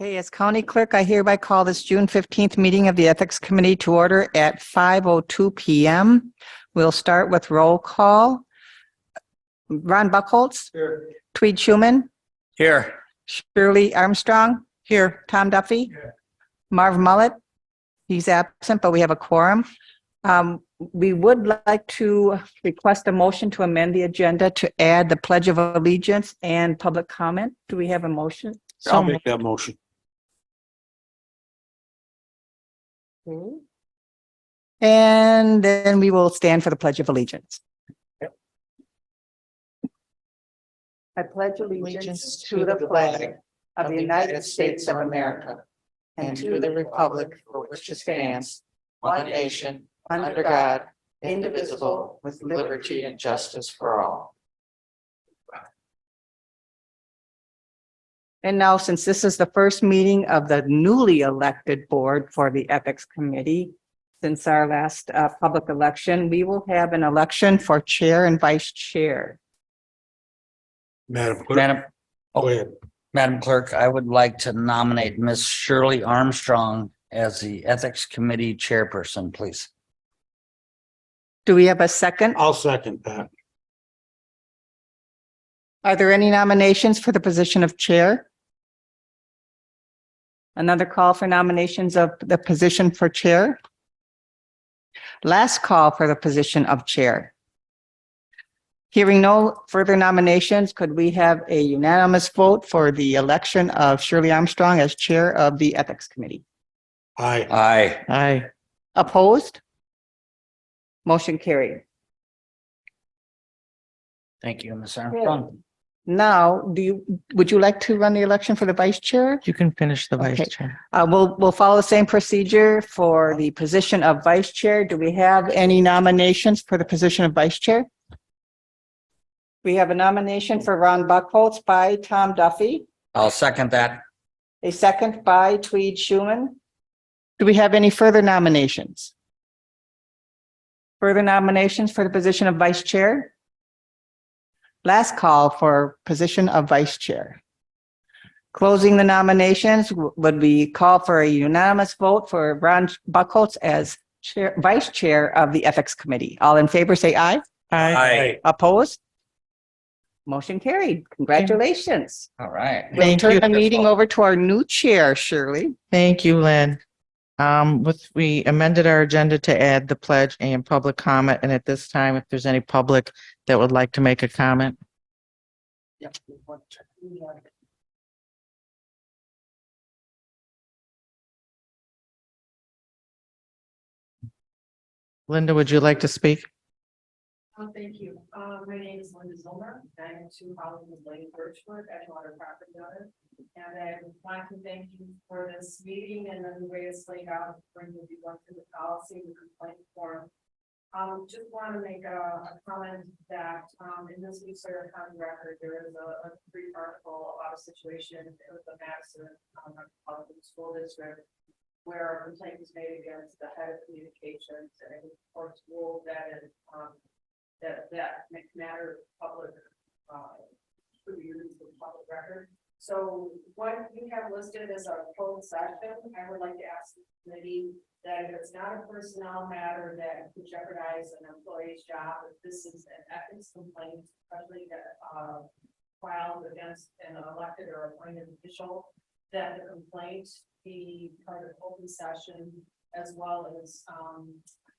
Hey, as county clerk, I hereby call this June 15th meeting of the Ethics Committee to order at 5:02 PM. We'll start with roll call. Ron Buckholz. Here. Tweed Schuman. Here. Shirley Armstrong. Here. Tom Duffy. Here. Marv Mullet. He's absent, but we have a quorum. We would like to request a motion to amend the agenda to add the Pledge of Allegiance and public comment. Do we have a motion? I'll make that motion. And then we will stand for the Pledge of Allegiance. Yep. I pledge allegiance to the flag of the United States of America and to the republic for which it stands, one nation, under God, indivisible, with liberty and justice for all. And now, since this is the first meeting of the newly elected board for the Ethics Committee, since our last public election, we will have an election for chair and vice chair. Madam Clerk. Go ahead. Madam Clerk, I would like to nominate Miss Shirley Armstrong as the Ethics Committee Chairperson, please. Do we have a second? I'll second that. Are there any nominations for the position of chair? Another call for nominations of the position for chair? Last call for the position of chair. Hearing no further nominations, could we have a unanimous vote for the election of Shirley Armstrong as chair of the Ethics Committee? Aye. Aye. Aye. Opposed? Motion carried. Thank you, Ms. Armstrong. Now, would you like to run the election for the vice chair? You can finish the Okay. vice chair. We'll follow the same procedure for the position of vice chair. Do we have any nominations for the position of vice chair? We have a nomination for Ron Buckholz by Tom Duffy, I'll second that. a second by Tweed Schuman. Do we have any further nominations? Further nominations for the position of vice chair? Last call for position of vice chair. Closing the nominations, would we call for a unanimous vote for Ron Buckholz as chair, vice chair of the Ethics Committee? All in favor, say aye. Aye. Opposed? Motion carried. Congratulations. All right. We'll Thank turn you. the meeting over to our new chair, Shirley. Thank you, Lynn. We amended our agenda to add the pledge and public comment. And at this time, if there's any public that would like to make a comment. Linda, would you like to speak? Thank you. My name is Linda Zilmer. I am 2 Hollywood Lane, Birchwood, Edgewater property owner. And I want to thank you for this meeting and then the way it's laid out, bring you one through the policy, the complaint form. Just want to make a comment that in this week's Sawyer County Record, there is a brief article about a situation with the Madison School District where a complaint was made against the head of communications, and it was court's ruled that it that matter of public should be used for public record. So what you have listed as a closed session, I would like to ask the committee that if it's not a personnel matter that could jeopardize an employee's job, if this is an ethics complaint, especially that filed against an elected or appointed official, that the complaint be part of open session, as well as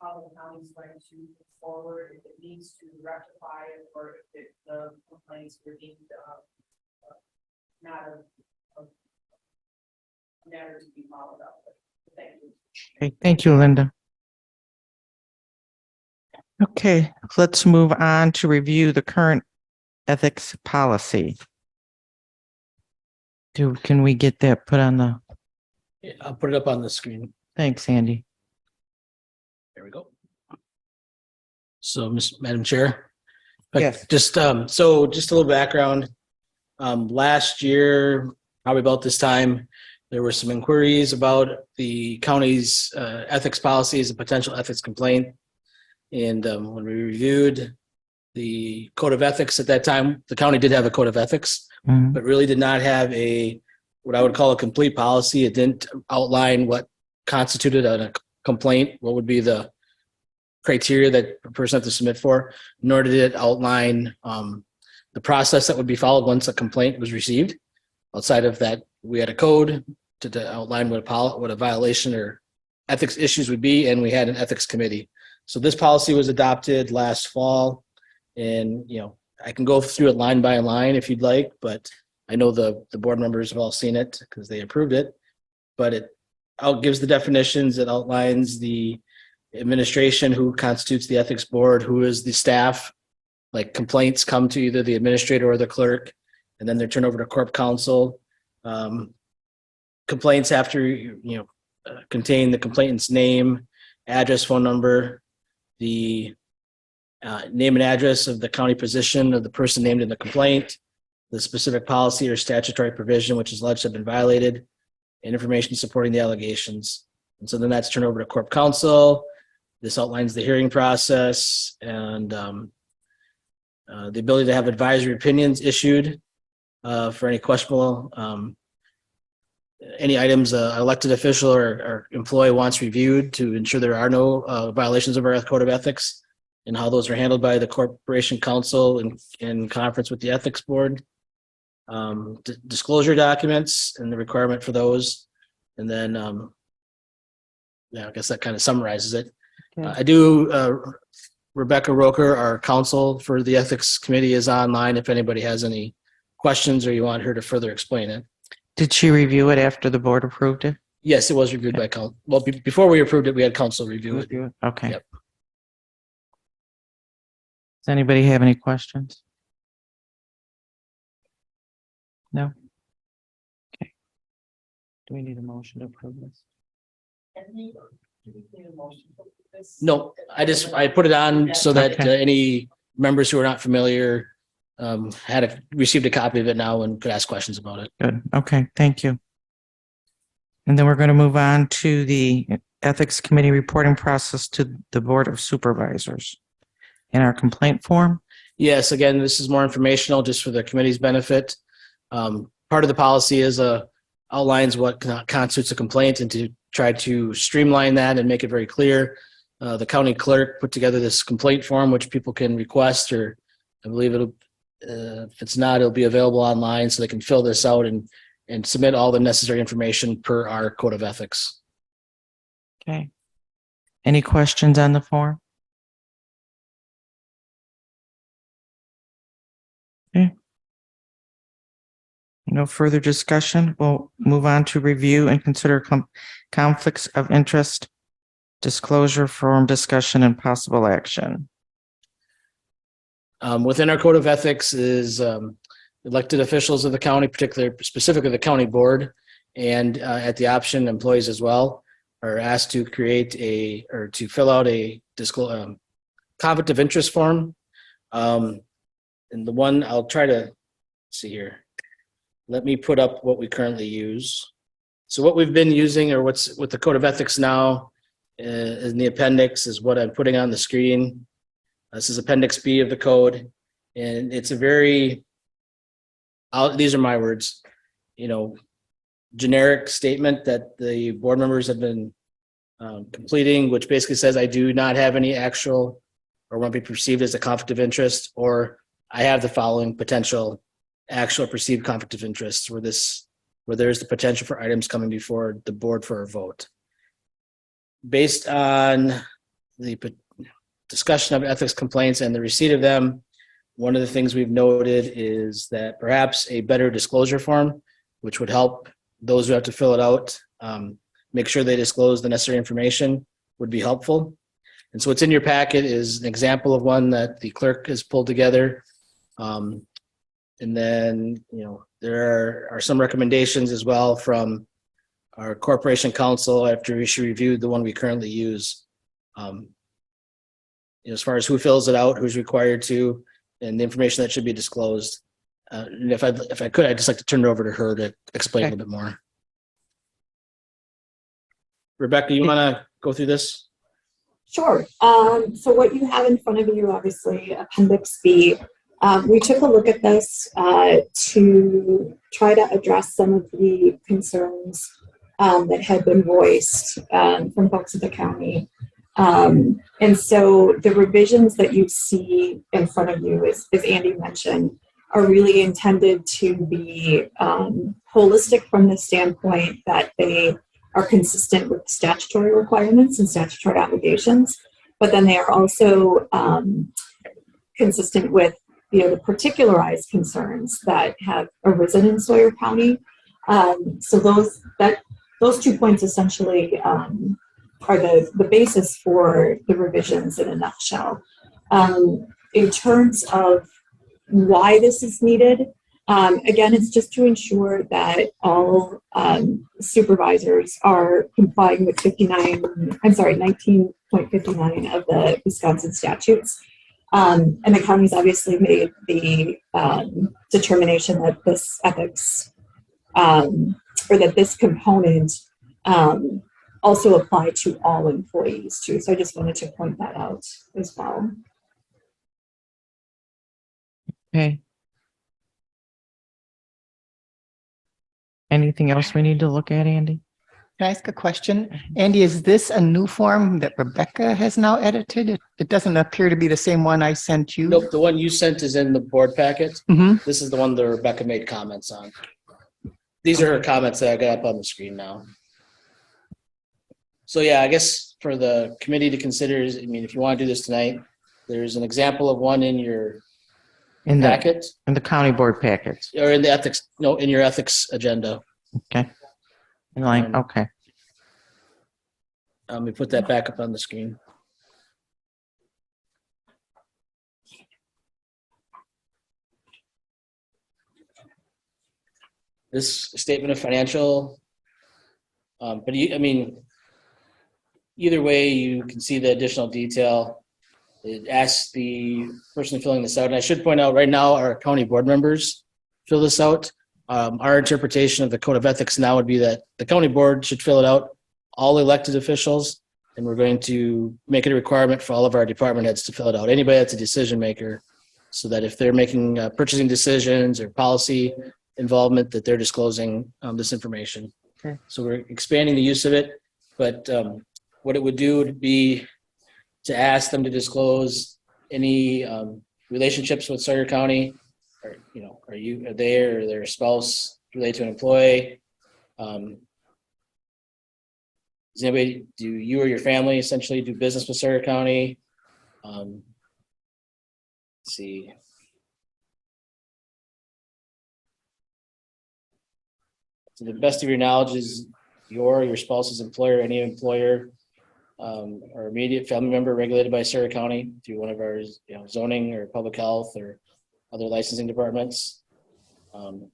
how the county is going to move forward, if it needs to rectify it, or if the complaints were deemed not a matter to be followed up with. Thank you. Okay, thank you, Linda. Okay, let's move on to review the current ethics policy. Can we get that put on the, Yeah, I'll put it up on the screen. thanks, Andy. There we go. So, Madam Chair. but Yes. Just, so just a little background. Last year, probably about this time, there were some inquiries about the county's ethics policy as a potential ethics complaint. And when we reviewed the code of ethics at that time, the county did have a code of ethics, Mhm. but really did not have a what I would call a complete policy. It didn't outline what constituted a complaint, what would be the criteria that a person had to submit for, nor did it outline the process that would be followed once a complaint was received. Outside of that, we had a code to outline what a violation or ethics issues would be, and we had an ethics committee. So this policy was adopted last fall, and I can go through it line by line if you'd like, but I know the board members have all seen it because they approved it. But it gives the definitions, it outlines the administration, who constitutes the ethics board, who is the staff. Like complaints come to either the administrator or the clerk, and then they're turned over to corp counsel. Complaints have to contain the complainant's name, address, phone number, the name and address of the county position of the person named in the complaint, the specific policy or statutory provision which is alleged to have been violated, and information supporting the allegations. And so then that's turned over to corp counsel. This outlines the hearing process and the ability to have advisory opinions issued for any questionable, any items an elected official or employee wants reviewed to ensure there are no violations of our code of ethics, and how those are handled by the corporation council in conference with the ethics board. Disclosure documents and the requirement for those. And then, I guess that kind of summarizes it. Okay. Rebecca Roker, our counsel for the ethics committee, is online if anybody has any questions or you want her to further explain it. Did she review it after the board approved it? Yes, it was reviewed by council. Well, before we approved it, we had council review it. Okay. Yep. Does anybody have any questions? No? Okay. Do we need a motion to approve this? No, I put it on so that Okay. any members who are not familiar received a copy of it now and could ask questions about it. Good. Okay, thank you. And then we're going to move on to the Ethics Committee reporting process to the Board of Supervisors. In our complaint form, Yes, again, this is more informational just for the committee's benefit. Part of the policy is outlines what constitutes a complaint, and to try to streamline that and make it very clear. The county clerk put together this complaint form, which people can request, or I believe if it's not, it'll be available online so they can fill this out and submit all the necessary information per our code of ethics. okay. Any questions on the form? Okay. No further discussion. We'll move on to review and consider conflicts of interest, disclosure, forum discussion, and possible action. Within our code of ethics is elected officials of the county, specifically the county board, and at the option, employees as well are asked to create to fill out a conflict of interest form. And the one I'll try to see here. Let me put up what we currently use. So what we've been using, or what's with the code of ethics now, in the appendix is what I'm putting on the screen. This is Appendix B of the code, and it's a very, these are my words, generic statement that the board members have been completing, which basically says I do not have any actual or won't be perceived as a conflict of interest, or I have the following potential actual or perceived conflict of interest where there's the potential for items coming before the board for a vote. Based on the discussion of ethics complaints and the receipt of them, one of the things we've noted is that perhaps a better disclosure form, which would help those who have to fill it out, make sure they disclose the necessary information, would be helpful. And so what's in your packet is an example of one that the clerk has pulled together. And then, there are some recommendations as well from our corporation counsel after she reviewed the one we currently use. As far as who fills it out, who's required to, and the information that should be disclosed. And if I could, I'd just like to turn it over to her to explain a little bit more. Rebecca, you want to go through this? Sure. So what you have in front of you, obviously, Appendix B, We took a look at this to try to address some of the concerns that had been voiced from folks at the county. And so the revisions that you see in front of you, as Andy mentioned, are really intended to be holistic from the standpoint that they are consistent with statutory requirements and statutory obligations, but then they are also consistent with the particularized concerns that have arisen in Sawyer County. So those 2 points essentially are the basis for the revisions in a nutshell. In terms of why this is needed, again, it's just to ensure that all supervisors are complying with 19.59 of the Wisconsin statutes. And the county's obviously made the determination that this ethics or that this component also apply to all employees too. So I just wanted to point that out as well. Okay. Anything else we need to look at, Andy? Can I ask a question? Andy, is this a new form that Rebecca has now edited? It doesn't appear to be the same one I sent you. Nope, the one you sent is in the board packet. Mhm. This is the one that Rebecca made comments on. These are her comments that I got up on the screen now. So yeah, I guess for the committee to consider, if you want to do this tonight, there's an example of one in your In the packet county board packets. or in the ethics, no, in your ethics agenda. Okay. Okay. We put that back up on the screen. This statement of financial, but either way, you can see the additional detail. It asks the person filling this out, and I should point out right now our county board members fill this out. Our interpretation of the code of ethics now would be that the county board should fill it out, all elected officials, and we're going to make it a requirement for all of our department heads to fill it out. Anybody that's a decision maker, so that if they're making purchasing decisions or policy involvement, that they're disclosing this information. Okay. So we're expanding the use of it, but what it would do would be to ask them to disclose any relationships with Sawyer County, or are they or their spouse related to an employee? Does anybody, do you or your family essentially do business with Sawyer County? Let's see. To the best of your knowledge, is your spouse's employer, any employer, or immediate family member regulated by Sawyer County through one of our zoning or public health or other licensing departments? Do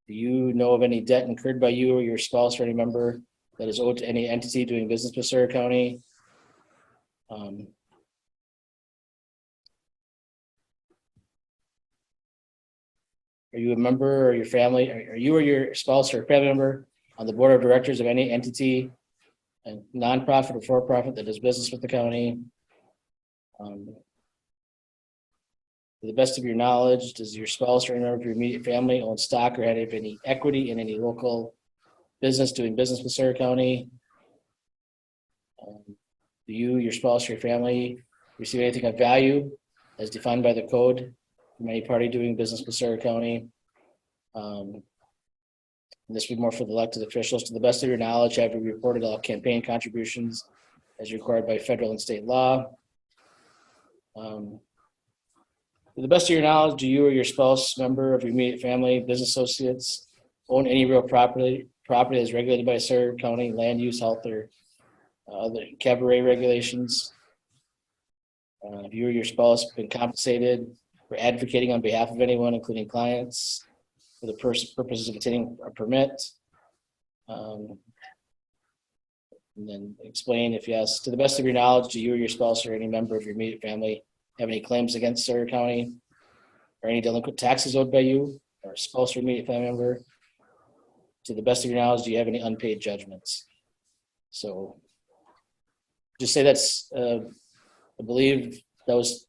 you know of any debt incurred by you or your spouse or any member that is owed to any entity doing business with Sawyer County? Are you a member or your family, are you or your spouse or family member on the board of directors of any entity, a nonprofit or for-profit that does business with the county? To the best of your knowledge, does your spouse or any member of your immediate family own stock or have any equity in any local business doing business with Sawyer County? Do you, your spouse, or your family receive anything of value as defined by the code from any party doing business with Sawyer County? This would be more for the elected officials. To the best of your knowledge, have you reported all campaign contributions as required by federal and state law? To the best of your knowledge, do you or your spouse, member of your immediate family, business associates, own any real property that is regulated by Sawyer County land use, health, or other cabaret regulations? Have you or your spouse been compensated for advocating on behalf of anyone, including clients, for the purposes of obtaining a permit? And then explain, if yes, to the best of your knowledge, do you or your spouse or any member of your immediate family have any claims against Sawyer County, or any delinquent taxes owed by you or a spouse or immediate family member? To the best of your knowledge, do you have any unpaid judgments? So just say that's, I believe that was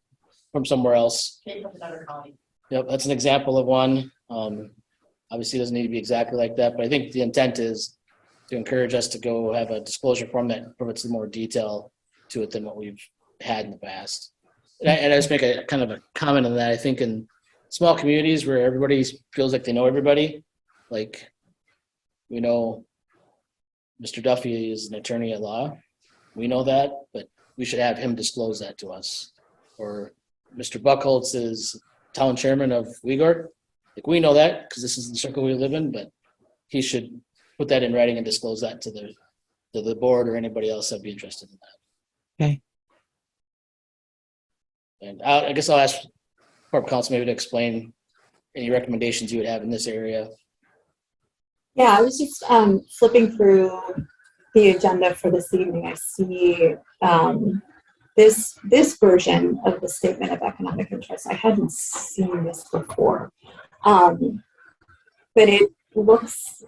from somewhere else. Came from another county. Yep, that's an example of one. Obviously, it doesn't need to be exactly like that, but I think the intent is to encourage us to go have a disclosure form that provides more detail to it than what we've had in the past. And I just make a kind of a comment on that. I think in small communities where everybody feels like they know everybody, like we know Mr. Duffy is an attorney at law. We know that, but we should have him disclose that to us. Or Mr. Buckholz is town chairman of Weegort. Like we know that because this is the circle we live in, but he should put that in writing and disclose that to the board or anybody else that'd be interested in that. Okay. And I guess I'll ask corporate counsel maybe to explain any recommendations you would have in this area. Yeah, I was just flipping through the agenda for this evening. I see this version of the statement of economic interest. I hadn't seen this before, but it looks,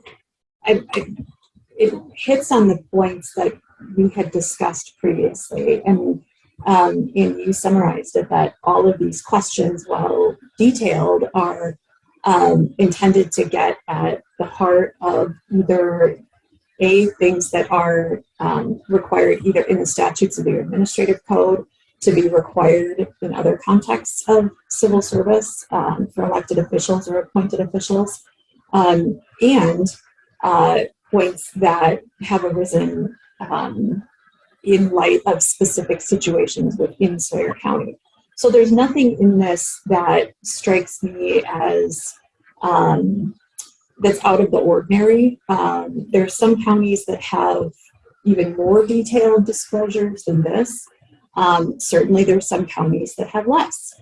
it hits on the points that we had discussed previously, and you summarized it that all of these questions, while detailed, are intended to get at the heart of either things that are required either in the statutes of the administrative code to be required in other contexts of civil service for elected officials or appointed officials, and points that have arisen in light of specific situations within Sawyer County. So there's nothing in this that strikes me as that's out of the ordinary. There are some counties that have even more detailed disclosures than this. Certainly there are some counties that have less.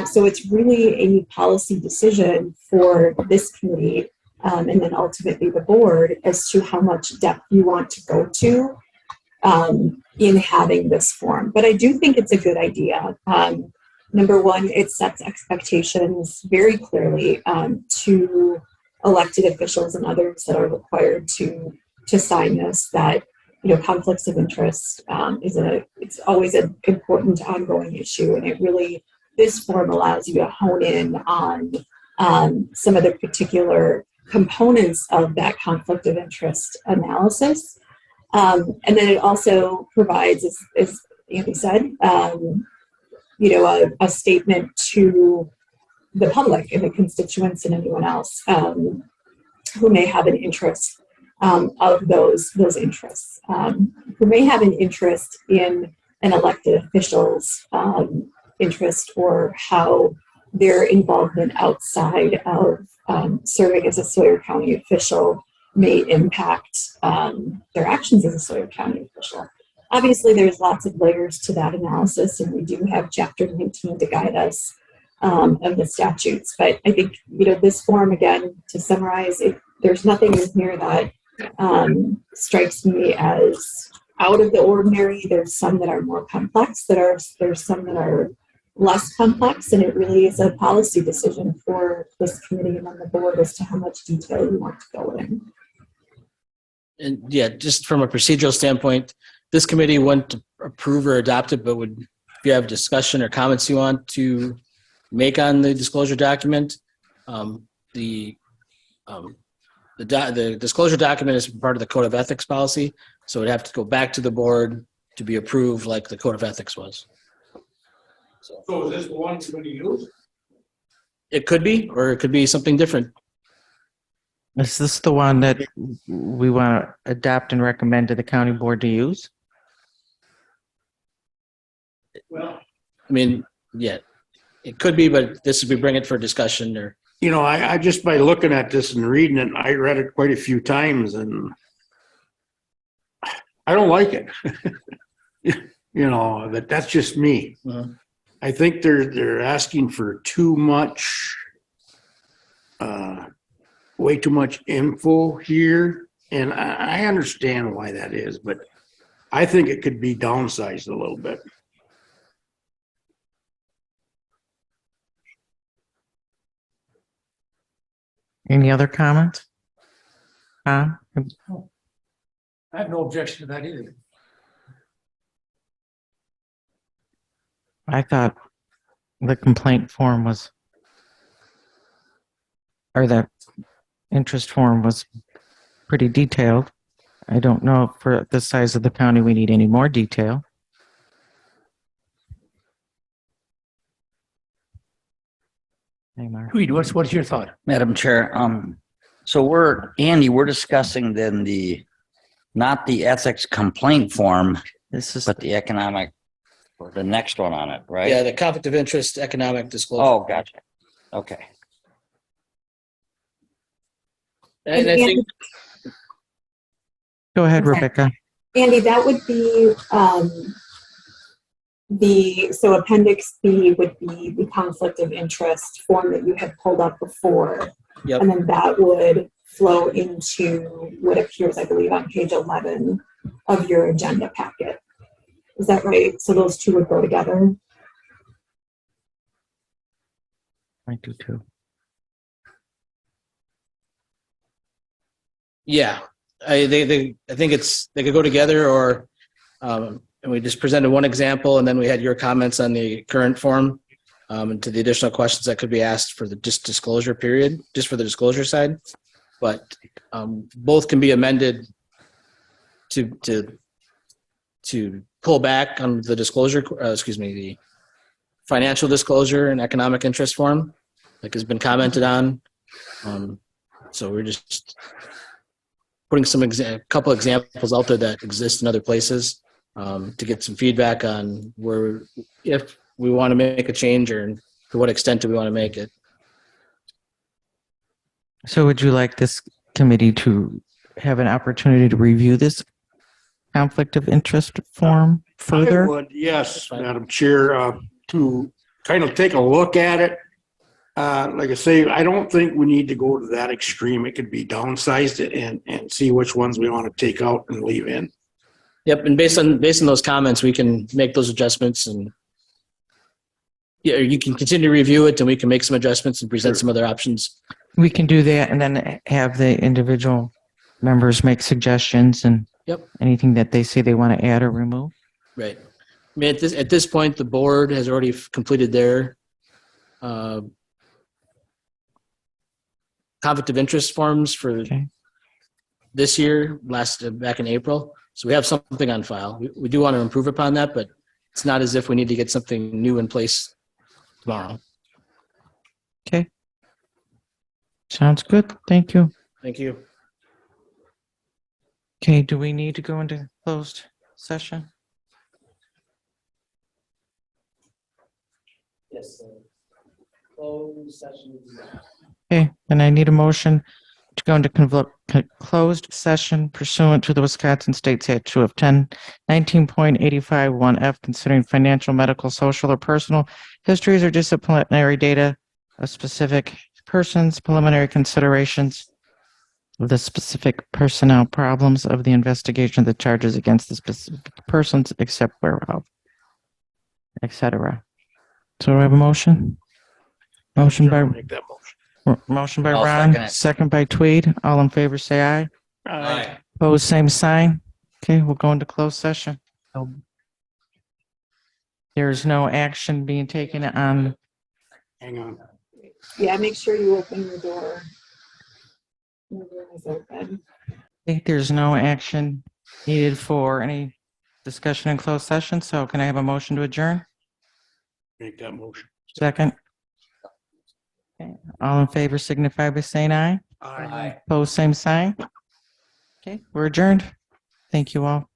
So it's really a policy decision for this committee and then ultimately the board as to how much depth you want to go to in having this form. But I do think it's a good idea. Number one, it sets expectations very clearly to elected officials and others that are required to sign this, that conflicts of interest it's always an important ongoing issue, and it really, this form allows you to hone in on some of the particular components of that conflict of interest analysis. And then it also provides, as Andy said, a statement to the public and the constituents and anyone else who may have an interest of those interests, who may have an interest in an elected official's interest or how their involvement outside of serving as a Sawyer County official may impact their actions as a Sawyer County official. Obviously, there's lots of layers to that analysis, and we do have Chapter 19 to guide us of the statutes. But I think, this form, again, to summarize, there's nothing in here that strikes me as out of the ordinary. There's some that are more complex, there's some that are less complex, and it really is a policy decision for this committee and then the board as to how much detail you want to go in. And yeah, just from a procedural standpoint, this committee wouldn't approve or adopt it, but if you have discussion or comments you want to make on the disclosure document, the disclosure document is part of the Code of Ethics policy, so it'd have to go back to the board to be approved like the Code of Ethics was. So is this the one you're going to use? It could be, or it could be something different. Is this the one that we want to adopt and recommend to the county board to use? Well, I mean, yeah, it could be, but this would be bring it for discussion or. I just by looking at this and reading it, I read it quite a few times and I don't like it. That's just me. I think they're asking for too much, way too much info here. And I understand why that is, but I think it could be downsized a little bit. Any other comments? I have no objection to that either. I thought the complaint form was, or the interest form was pretty detailed. I don't know if for the size of the county, we need any more detail. Hey, Mark. Reed, what's your thought? Madam Chair, so we're discussing then not the ethics complaint form, This is, but the economic, or the next one on it, right? Yeah, the conflict of interest, economic disclosure. Oh, gotcha. Okay. And I think, go ahead, Rebecca. Andy, that would be, so Appendix B would be the conflict of interest form that you had pulled up before. Yep. And then that would flow into what appears, I believe, on page 11 of your agenda packet. Is that right? So those two would go together? I do too. yeah, I think they could go together, or and we just presented one example, and then we had your comments on the current form, and to the additional questions that could be asked for the just disclosure period, just for the disclosure side. But both can be amended to pull back on the disclosure, the financial disclosure and economic interest form, like has been commented on. So we're just putting a couple examples out there that exist in other places, to get some feedback on where, if we want to make a change, or to what extent do we want to make it. So would you like this committee to have an opportunity to review this conflict of interest form I further? would, yes, Madam Chair, to kind of take a look at it. Like I say, I don't think we need to go to that extreme. It could be downsized and see which ones we want to take out and leave in. Yep, and based on those comments, we can make those adjustments, and yeah, you can continue to review it, and we can make some adjustments and present some other options. We can do that and then have the individual members make suggestions and Yep. anything that they say they want to add or remove. Right. I mean, at this point, the board has already completed their conflict of interest forms for Okay. this year, back in April. So we have something on file. We do want to improve upon that, but it's not as if we need to get something new in place tomorrow. Sounds good. Thank you. Thank you. Okay, do we need to go into closed session? Yes. Closed session. Okay, then I need a motion to go into closed session pursuant to the Wisconsin State Statute of 19.85(1)(f), considering financial, medical, social, or personal histories or disciplinary data of specific persons, preliminary considerations of the specific personnel problems of the investigation of the charges against the specific persons, except whereof, etc. So do I have a motion? Motion by Make that motion. Motion by I'll Ron, second it. second by Tweed. All in favor, say aye. Aye. Opposed, same sign. Okay, we'll go into closed session. There is no action being taken on, Hang on. Yeah, make sure you open your door. Your door is open. I think there's no action needed for any discussion in closed session, so can I have a motion to adjourn? Make that motion. Second. Okay, all in favor signify by saying aye. Aye. Opposed, same sign. Okay, we're adjourned. Thank you all.